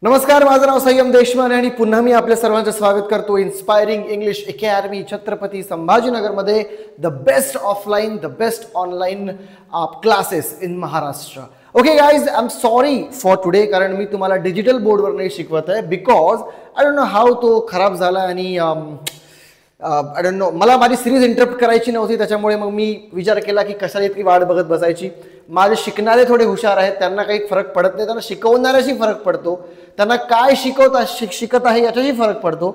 नमस्कार, माझं नाव संयम देशमाने आणि पुन्हा मी आपल्या सर्वांचं स्वागत करतो इन्स्पायरिंग इंग्लिश अकॅडमी छत्रपती संभाजीनगरमध्ये the best offline the best online classes in Maharashtra. Okay guys, I am sorry for today, कारण मी तुम्हाला डिजिटल बोर्डवर नाही शिकवत आहे because I don't know how तो खराब झाला आणि आय डोंट नो, मला माझी सिरीज इंटरप्ट करायची नव्हती, त्याच्यामुळे मग मी विचार केला की कशाला इतकी वाट बघत बसायची. माझे शिकणारे थोडे हुशार आहेत, त्यांना काही फरक पडत नाही, त्यांना शिकवणाऱ्याशी फरक पडतो, त्यांना काय शिकत आहे याच्याशी फरक पडतो,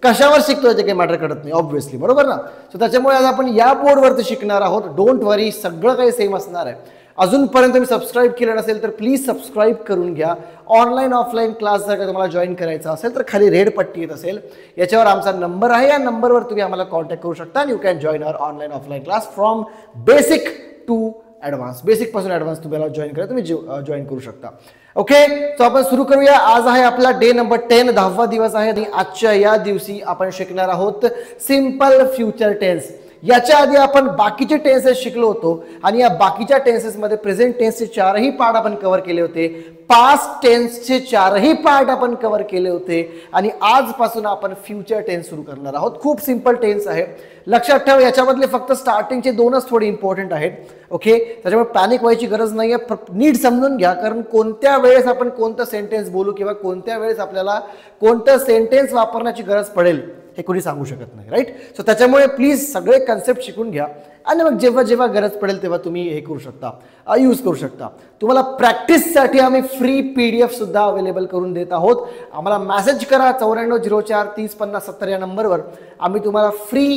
कशावर शिकतो याचे काही मॅटर करत नाही ऑब्व्हियसली, बरोबर ना. सो त्याच्यामुळे आज आपण या बोर्डवरती शिकणार आहोत. डोंट वरी, सगळं काही सेम असणार आहे. अजूनपर्यंत मी सबस्क्राईब केलं नसेल तर प्लीज सबस्क्राईब करून घ्या. ऑनलाईन ऑफलाईन क्लास जर का तुम्हाला जॉईन करायचा असेल तर खाली रेड पट्टी येत असेल, याच्यावर आमचा नंबर आहे, या नंबरवर तुम्ही आम्हाला कॉन्टॅक्ट करू शकता आणि you can join our online offline class from basic to advance. Basic पासून ॲडव्हान्स तुम्हाला जॉईन करा, तुम्ही जॉईन करू शकता. ओके, सो आपण सुरू करूया. आज आहे आपला डे नंबर 10, 10वा दिवस आहे आणि आजच्या या दिवशी आपण शिकणार आहोत सिंपल फ्युचर टेन्स. याच्या आधी आपण बाकीचे टेन्सेस शिकलो होतो आणि या बाकीच्या टेन्सेसमध्ये प्रेझेंट टेन्सचे 4ही पार्ट आपण कव्हर केले होते, पास्ट टेन्सचे 4ही पार्ट आपण कव्हर केले होते आणि आजपासून आपण फ्युचर टेन्स सुरू करणार आहोत. खूप सिंपल टेन्स आहे, लक्षात ठेवा. याच्यामधले फक्त स्टार्टिंगचे 2च थोडे इम्पॉर्टंट आहेत. ओके, त्याच्यामुळे पॅनिक व्हायची गरज नाही आहे, नीट समजून घ्या, कारण कोणत्या वेळेस आपण कोणतं सेंटेन्स बोलू किंवा कोणत्या वेळेस आपल्याला कोणतं सेंटेन्स वापरण्याची गरज पडेल हे कोणी सांगू शकत नाही, राईट. सो त्याच्यामुळे प्लीज सगळे कन्सेप्ट शिकून घ्या आणि मग जेव्हा जेव्हा गरज पडेल तेव्हा तुम्ही हे करू शकता, यूज करू शकता. तुम्हाला प्रॅक्टिससाठी आम्ही फ्री PDF सुद्धा अवेलेबल करून देत आहोत. आम्हाला मेसेज करा 9404305070 या नंबरवर. आम्ही तुम्हाला फ्री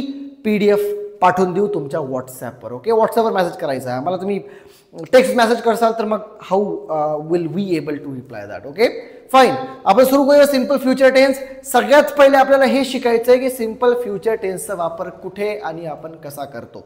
PDF पाठवून देऊ तुमच्या व्हॉट्सॲपवर. ओके, व्हॉट्सॲपवर मेसेज करायचा आहे आम्हाला. तुम्ही टेक्स्ट मेसेज करसाल तर मग how will we able to reply that. Okay fine, आपण सुरू करूया सिंपल फ्युचर टेन्स. सगळ्यात पहिले आपल्याला हे शिकायचं आहे की सिंपल फ्युचर टेन्सचा वापर कुठे आणि आपण कसा करतो,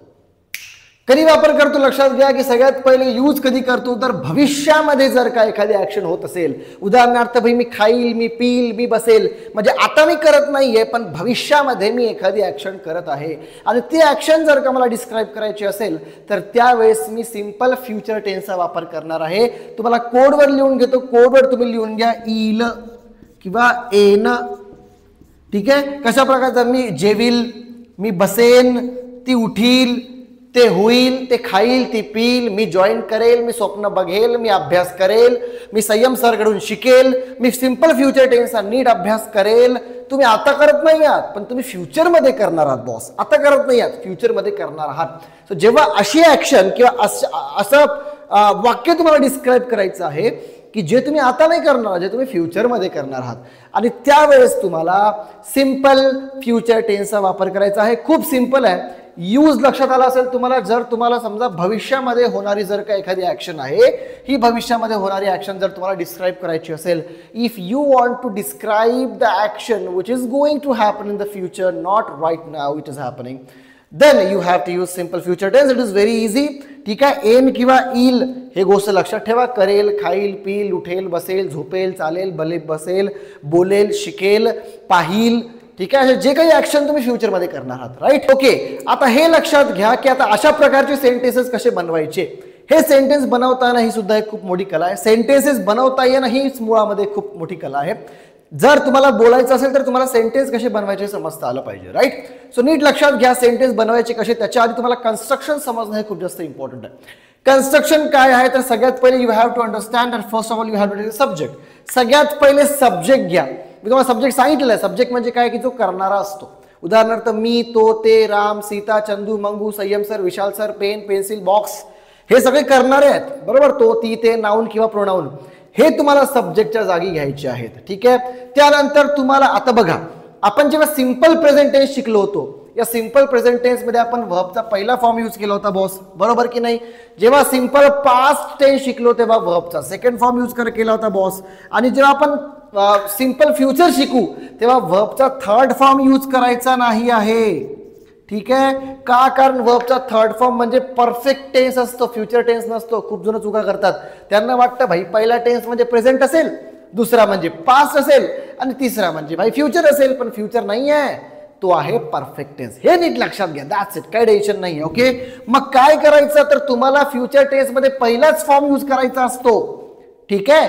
कधी वापर करतो. लक्षात घ्या की सगळ्यात पहिले यूज कधी करतो तर भविष्यामध्ये जर का एखादी ऍक्शन होत असेल, उदाहरणार्थ भाई मी खाईल, मी पिईल, मी बसेल, म्हणजे आता मी करत नाहीये पण भविष्यामध्ये मी एखादी ऍक्शन करत आहे आणि ती ऍक्शन जर का मला डिस्क्राईब करायची असेल तर त्यावेळेस मी सिंपल फ्युचर टेन्सचा वापर करणार आहे. तुम्हाला कोडवर लिहून घेतो, कोडवर तुम्ही लिहून घ्या ईल किंवा एन. ठीक आहे, कशा प्रकारचा, मी जेवील, मी बसेन, ती उठील, ते होईल, ते खाईल, ती पिईल, मी जॉईन करेल, मी स्वप्न बघेल, मी अभ्यास करेल, मी संयम सरकडून शिकेल, मी सिंपल फ्युचर टेन्सचा नीट अभ्यास करेल. तुम्ही आता करत नाही आहात पण तुम्ही फ्युचरमध्ये करणार आहात बॉस, आता करत नाही आहात, फ्युचरमध्ये करणार आहात. सो जेव्हा अशी ॲक्शन किंवा असं वाक्य तुम्हाला डिस्क्राईब करायचं आहे की जे तुम्ही आता नाही करणार, जे तुम्ही फ्युचरमध्ये करणार आहात, आणि त्यावेळेस तुम्हाला सिंपल फ्युचर टेन्सचा वापर करायचा आहे. खूप सिंपल आहे. यूज लक्षात आला असेल तुम्हाला. जर तुम्हाला समजा भविष्यामध्ये होणारी जर का एखादी ॲक्शन आहे, ही भविष्यामध्ये होणारी ॲक्शन जर तुम्हाला डिस्क्राईब करायची असेल, if you want to describe the action which is going to happen in the future, not right now it is happening, then you have to use simple future tense. It is very easy. ठीक आहे, N किंवा ईल हे गोष्ट लक्षात ठेवा. करेल, खाईल, पिईल, उठेल, बसेल, झोपेल, चालेल, बसेल, बोलेल, शिकेल, पाहिल. ठीक आहे, जे काही ऍक्शन तुम्ही फ्युचरमध्ये करणार आहात, राईट. ओके, आता हे लक्षात घ्या की आता अशा प्रकारचे सेंटेन्सेस कसे बनवायचे. हे सेंटेन्स बनवताना ही सुद्धा एक खूप मोठी कला आहे. सेंटेन्सेस बनवता येणं हीच मुळामध्ये खूप मोठी कला आहे. जर तुम्हाला बोलायचं असेल तर तुम्हाला सेंटेन्स कसे बनवायचे समजता आलं पाहिजे, राईट. सो नीट लक्षात घ्या सेंटेन्स बनवायचे कसे. त्याच्या आधी तुम्हाला कन्स्ट्रक्शन समजणं हे खूप जास्त इम्पॉर्टंट आहे. कन्स्ट्रक्शन काय आहे तर सगळ्यात पहिले you have to understand and first of all you have to take subject. सगळ्यात पहिले सब्जेक्ट घ्या. मी तुम्हाला सब्जेक्ट सांगितलेलं आहे. सब्जेक्ट म्हणजे काय की जो करणारा असतो. उदाहरणार्थ मी, तो, ते, राम, सीता, चंदू, मंगू, संयम सर, विशाल सर, पेन, पेन्सिल, बॉक्स, हे सगळे करणारे आहेत, बरोबर. तो, ती, ते, नाऊन किंवा प्रोनाऊन हे तुम्हाला सब्जेक्टच्या जागी घ्यायचे आहेत. ठीक आहे, त्यानंतर तुम्हाला आता बघा, आपण जेव्हा सिंपल प्रेझेंट टेन्स शिकलो होतो, या सिंपल प्रेझेंट टेन्स मध्ये आपण व्हर्बचा पहिला फॉर्म यूज केला होता बॉस, बरोबर की नाही. जेव्हा सिंपल पास्ट टेन्स शिकलो तेव्हा व्हर्बचा सेकंड फॉर्म यूज केला होता बॉस, आणि जेव्हा आपण सिंपल फ्युचर शिकू तेव्हा व्हर्बचा थर्ड फॉर्म यूज करायचा नाही आहे. ठीक आहे, का, कारण व्हर्बचा थर्ड फॉर्म म्हणजे परफेक्ट टेन्स असतो, फ्युचर टेन्स नसतो. खूप जण चुका करतात. त्यांना वाटतं भाई पहिला टेन्स म्हणजे प्रेझेंट असेल, दुसरा म्हणजे पास्ट असेल आणि तिसरा म्हणजे भाई फ्युचर असेल, पण फ्युचर नाही आहे, तो आहे परफेक्ट टेन्स. हे नीट लक्षात घ्या. दॅट्स इट, काही टेन्शन नाही. ओके, मग काय करायचं तर तुम्हाला फ्युचर टेन्स मध्ये पहिलाच फॉर्म यूज करायचा असतो. ठीक आहे.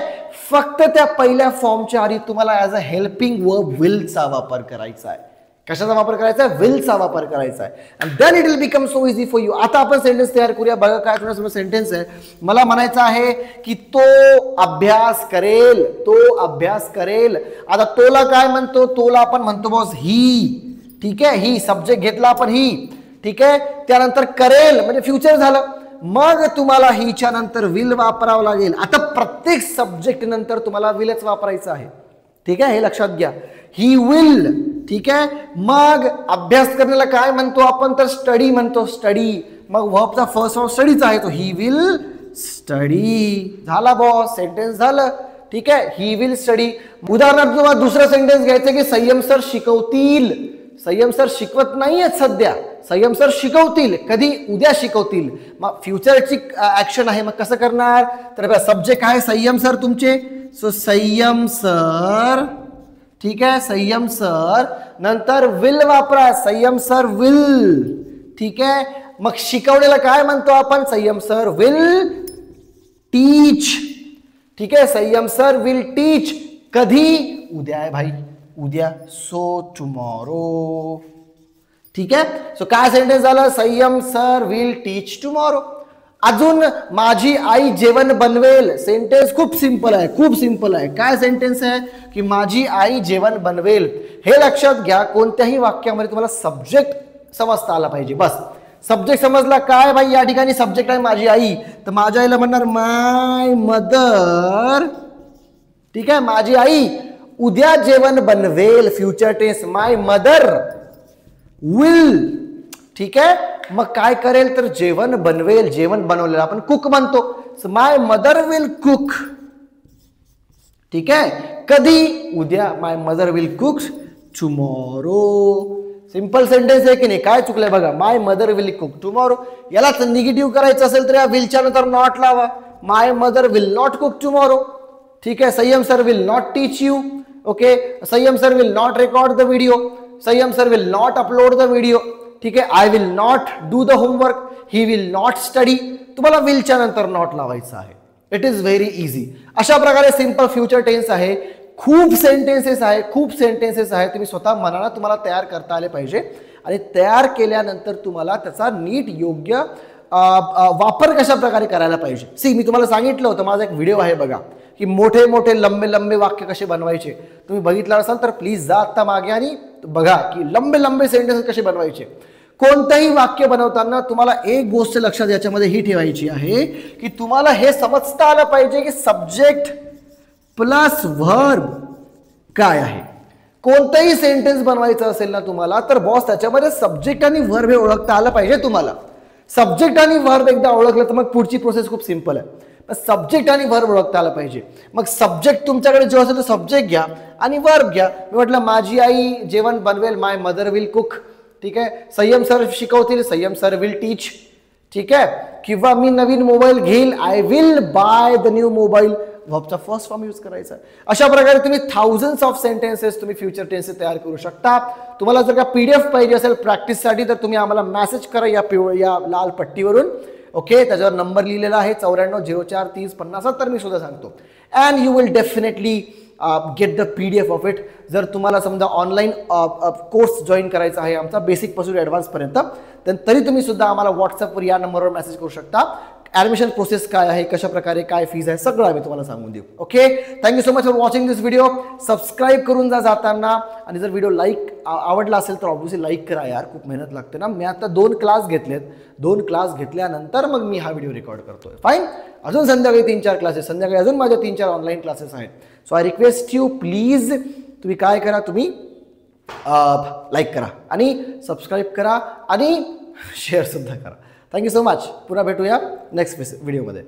फक्त त्या पहिल्या फॉर्मच्या आधी तुम्हाला ॲज अ हेल्पिंग वर्ब विलचा वापर करायचा आहे. कशाचा वापर करायचा आहे? विलचा वापर करायचा आहे. And then it will become so easy for you. आता आपण सेंटेन्स तयार करूया. बघा काय थोडंसं सेंटेन्स आहे. मला म्हणायचं आहे की तो अभ्यास करेल, तो अभ्यास करेल. आता तोला काय म्हणतो? तोला आपण म्हणतो बॉस ही. ठीक आहे, ही सब्जेक्ट घेतला आपण ही. ठीक आहे, त्यानंतर करेल म्हणजे फ्युचर झालं. मग तुम्हाला हिच्या नंतर विल वापरावं लागेल. आता प्रत्येक सब्जेक्ट नंतर तुम्हाला विलच वापरायचं आहे. ठीक आहे, हे लक्षात घ्या. He will. ठीक आहे, मग अभ्यास करण्याला काय म्हणतो आपण? तर स्टडी म्हणतो. स्टडी. मग वर्बचा फर्स्ट फॉर्म स्टडीचा आहे, तो ही विल स्टडी. झाला बॉस, सेंटेन्स झालं. ठीक आहे, ही विल स्टडी. उदाहरणार्थ तुम्हाला दुसरं सेंटेन्स घ्यायचं की संयम सर शिकवतील. संयम सर शिकवत नाहीयेत सध्या. संयम सर शिकवतील. कधी? उद्या शिकवतील. मग फ्युचरची ऍक्शन आहे. मग कसं करणार? तर सब्जेक्ट आहे संयम सर तुमचे. सो संयम सर. ठीक आहे, संयम सर. नंतर विल वापरा. संयम सर विल. ठीक आहे, मग शिकवलेला काय म्हणतो आपण? संयम सर विल टीच. ठीक आहे, संयम सर विल टीच. कधी? उद्या आहे भाई, उद्या. So tomorrow. ठीक आहे, सो काय सेंटेन्स झालं? संयम सर विल टीच टुमॉरो. अजून माझी आई जेवण बनवेल. सेंटेन्स खूप सिंपल आहे, खूप सिंपल आहे. काय सेंटेन्स आहे? की माझी आई जेवण बनवेल. हे लक्षात घ्या, कोणत्याही वाक्यामध्ये तुम्हाला सब्जेक्ट समजता आला पाहिजे. बस सब्जेक्ट समजला. काय भाई या ठिकाणी सब्जेक्ट आहे माझी आई, तर माझ्या आईला म्हणणार माय मदर. ठीक आहे, माझी आई उद्या जेवण बनवेल. Future tense. My mother will. ठीक आहे, मग काय करेल? तर जेवण बनवेल. जेवण बनवलेलं आपण कुक म्हणतो. My mother will cook. ठीक आहे, कधी? उद्या. My mother will cook tomorrow. Simple sentence आहे की नाही? काय चुकलंय बघा. My mother will cook tomorrow. यालाच निगेटिव्ह करायचं असेल तर या विलच्या नंतर नॉट लावा. My mother will not cook tomorrow. ठीक आहे, Sanyam sir will not teach you. Okay, Sanyam sir will not record the video. Sanyam sir will not upload the video. ठीक आहे, I will not do the homework. He will not study. तुम्हाला विलच्या नंतर not लावायचं आहे. It is very easy. अशा प्रकारे simple future tense आहे. खूप सेंटेन्सेस आहे, खूप सेंटेन्सेस आहे. तुम्ही स्वतः मनाला तुम्हाला तयार करता आले पाहिजे. आणि तयार केल्यानंतर तुम्हाला त्याचा नीट योग्य वापर कशा प्रकारे करायला पाहिजे. सी, मी तुम्हाला सांगितलं होतं, माझा एक व्हिडिओ आहे बघा, की मोठे मोठे लंबे लंबे वाक्य कसे बनवायचे. तुम्ही बघितलं असाल तर प्लीज जा आता मागे आणि बघा की लंबे लंबे सेंटेन्स कसे बनवायचे. कोणतंही वाक्य बनवताना तुम्हाला एक गोष्ट लक्षात याच्यामध्ये ही ठेवायची आहे की तुम्हाला हे समजता आलं पाहिजे की सब्जेक्ट प्लस व्हर्ब काय आहे. कोणतंही सेंटेन्स बनवायचं असेल ना तुम्हाला, तर बॉस त्याच्यामध्ये सब्जेक्ट आणि व्हर्ब हे ओळखता आलं पाहिजे तुम्हाला. सब्जेक्ट आणि व्हर्ब एकदा ओळखलं तर मग पुढची प्रोसेस खूप सिंपल आहे. सब्जेक्ट आणि वर्ब ओळखता आला पाहिजे. मग सब्जेक्ट तुमच्याकडे जो असेल तो सब्जेक्ट घ्या आणि वर्ब घ्या. मी म्हटलं माझी आई जेवण बनवेल. माय मदर विल कुक. ठीक आहे, संयम सर शिकवतील. संयम सर विल टीच. ठीक आहे, किंवा मी नवीन मोबाईल घेईल. I will buy the new mobile. वर्बचा फर्स्ट फॉर्म यूज करायचा. अशा प्रकारे तुम्ही थाउजंड्स ऑफ सेंटेन्सेस तुम्ही फ्युचर टेन्सेस तयार करू शकता. तुम्हाला जर का PDF पाहिजे असेल प्रॅक्टिससाठी तर तुम्ही आम्हाला मेसेज करा या लाल पट्टीवरून. ओके, त्याच्यावर नंबर लिहिलेला आहे 94043050. मी सुद्धा सांगतो. And you will definitely get the PDF of it. जर तुम्हाला समजा ऑनलाईन कोर्स जॉईन करायचा आहे आमचा बेसिकपासून ॲडव्हान्सपर्यंत, तरी तुम्ही सुद्धा आम्हाला व्हॉट्सअपवर या नंबरवर मेसेज करू शकता. ॲडमिशन प्रोसेस काय आहे, कशा प्रकारे काय फीज आहे, सगळं आम्ही तुम्हाला सांगून देऊ. Okay, thank you so much for watching this video. Subscribe करून जा जाताना. आणि जर व्हिडिओ आवडला असेल तर ऑब्व्हियसली लाईक करा यार, खूप मेहनत लागते ना. मी आता 2 क्लास घेतलेत. 2 क्लास घेतल्यानंतर मग मी हा व्हिडिओ रेकॉर्ड करतोय. फाईन. अजून संध्याकाळी 3-4 क्लासेस, संध्याकाळी अजून माझ्या 3-4 ऑनलाईन क्लासेस आहेत. So I request you please, तुम्ही काय करा, तुम्ही लाईक करा आणि सबस्क्राईब करा आणि शेअर सुद्धा करा. Thank you so much. पुन्हा भेटूया नेक्स्ट व्हिडिओमध्ये.